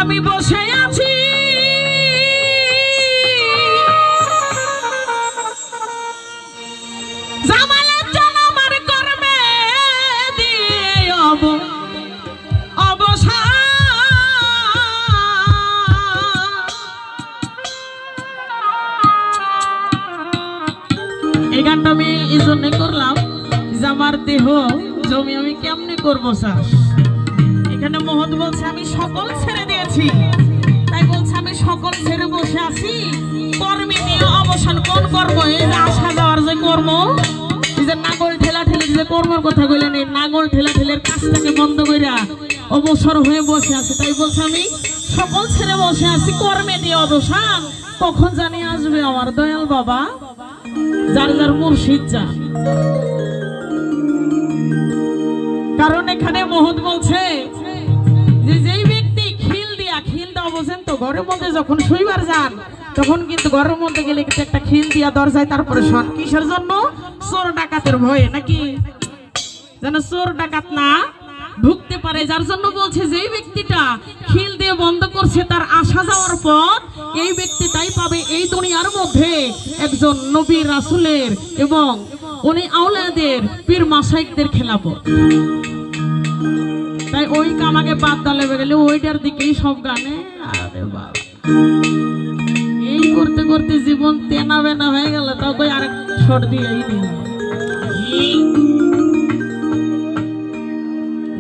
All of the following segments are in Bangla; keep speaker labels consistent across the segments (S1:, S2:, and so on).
S1: আমি বসে আছি জামালের জন্য আমার কর্মে দিয়ে অবসান। এই গানটা আমি এই জন্য করলাম যে আমার দেহ জমি আমি কেমনে করবো চাষ। এখানে মহৎ বলছে আমি সকল ছেড়ে দিয়েছি, তাই বলছে আমি সকল ছেড়ে বসে আছি কর্মে নিয়ে অবসান। কোন কর্ম? এই যে আসা যাওয়ার যে কর্ম, এই যে নাগল ঠেলা ঠেলির যে কর্মের কথা বললেন, এই নাগল ঠেলা ঠেলের কাজটাকে বন্ধ কইরা অবসর হয়ে বসে আছে। তাই বলছে আমি সকল ছেড়ে বসে আছি কর্মে নিয়ে অবসান। কখন জানি আসবে আমার দয়াল বাবা, যার যার মুর্শিদ যা। কারণ এখানে মহৎ বলছে যে যেই ব্যক্তি খিল দেওয়া বোঝেন তো, ঘরের মধ্যে যখন শুইবার যান তখন কিন্তু ঘরের মধ্যে গেলে একটা খিল দিয়া দরজায় তারপরে শোন। কিসের জন্য? চোর ডাকাতের ভয়ে, নাকি যেন চোর ডাকাত না ঢুকতে পারে। যার জন্য বলছে যেই ব্যক্তিটা খিল দিয়ে বন্ধ করছে তার আসা যাওয়ার পথ, এই ব্যক্তিটাই পাবে এই দুনিয়ার মধ্যে একজন নবী রাসূলের এবং উনি আওলাদের পীর মাশায়েখদের খেলাফত। তাই ওই কামাকে বাদ দালে গেলে ওইটার দিকেই সব গানে। আরে বাবা, এই করতে করতে জীবন তেনা বেনা হয়ে গেল, তাও কই আরেক শট দিয়েই দিই।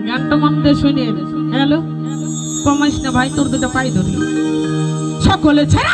S1: গানটা মন দিয়ে শুনে হ্যালো কমাইস না ভাই, তোর দুটো পাই ধরি সকলে ছেড়ে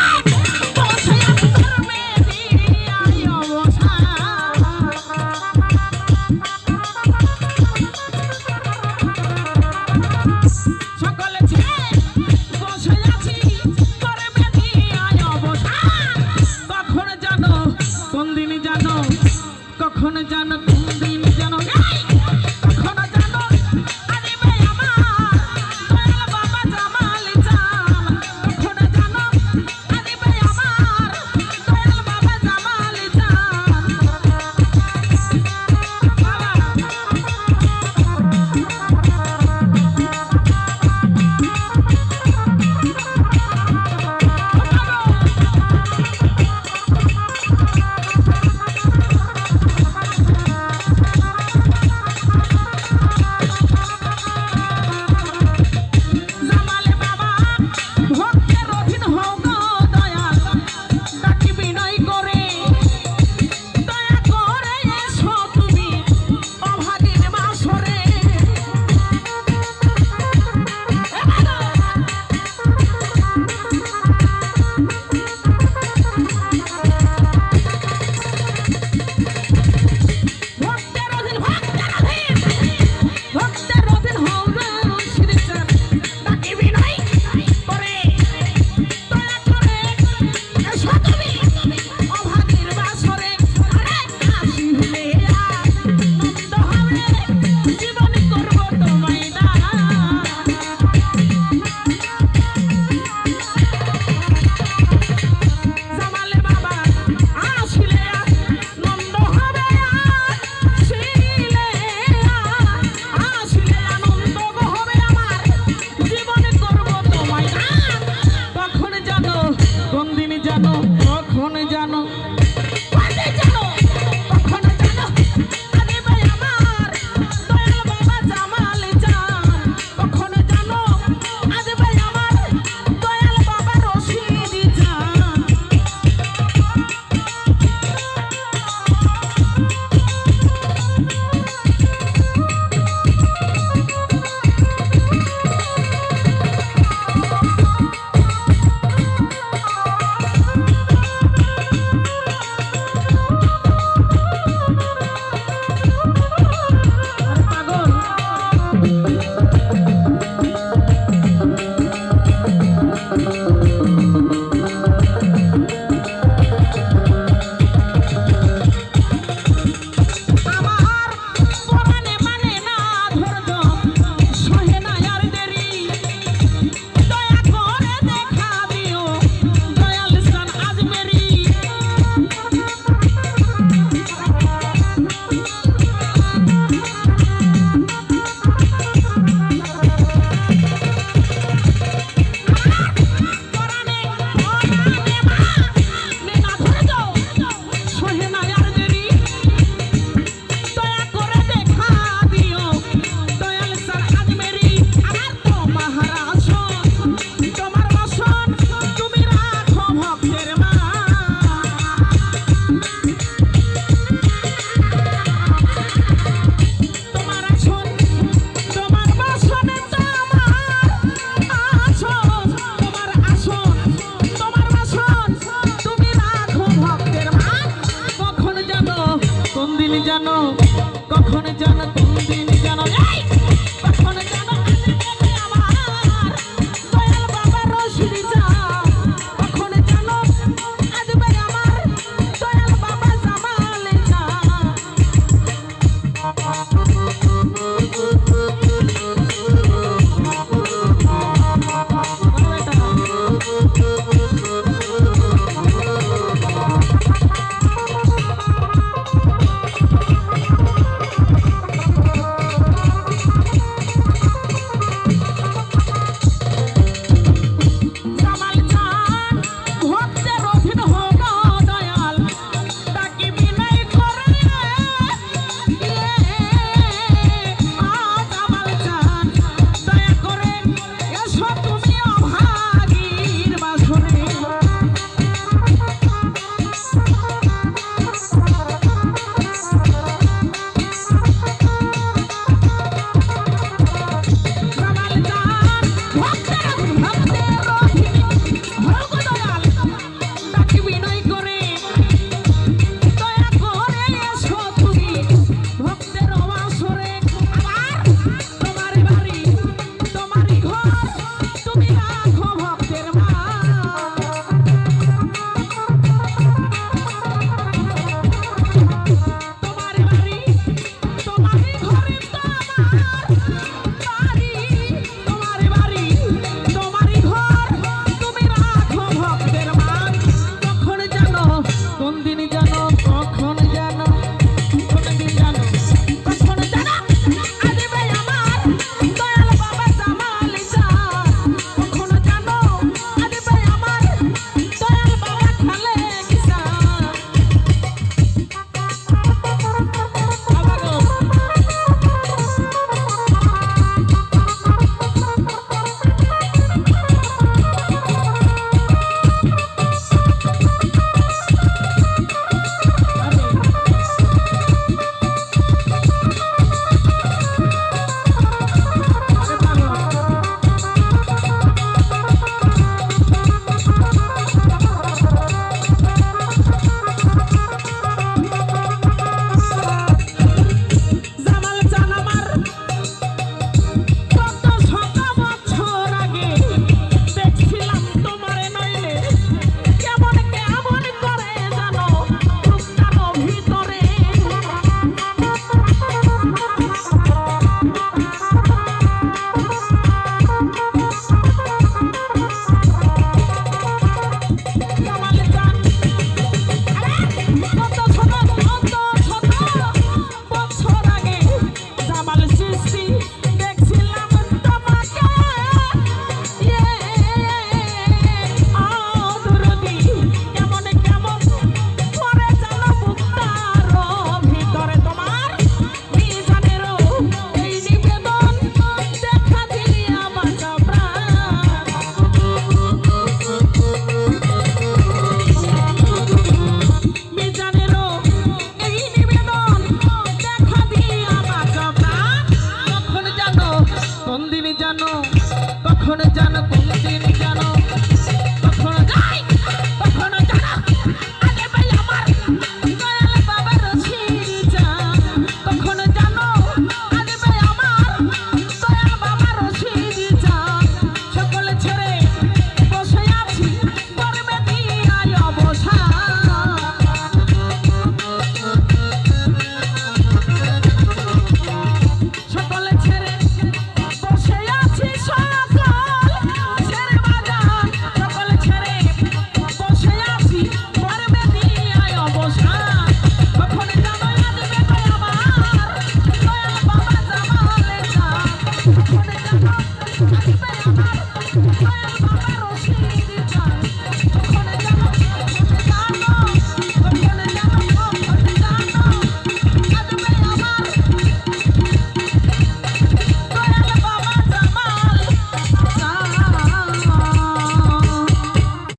S1: দয়াল বাবা রশিদ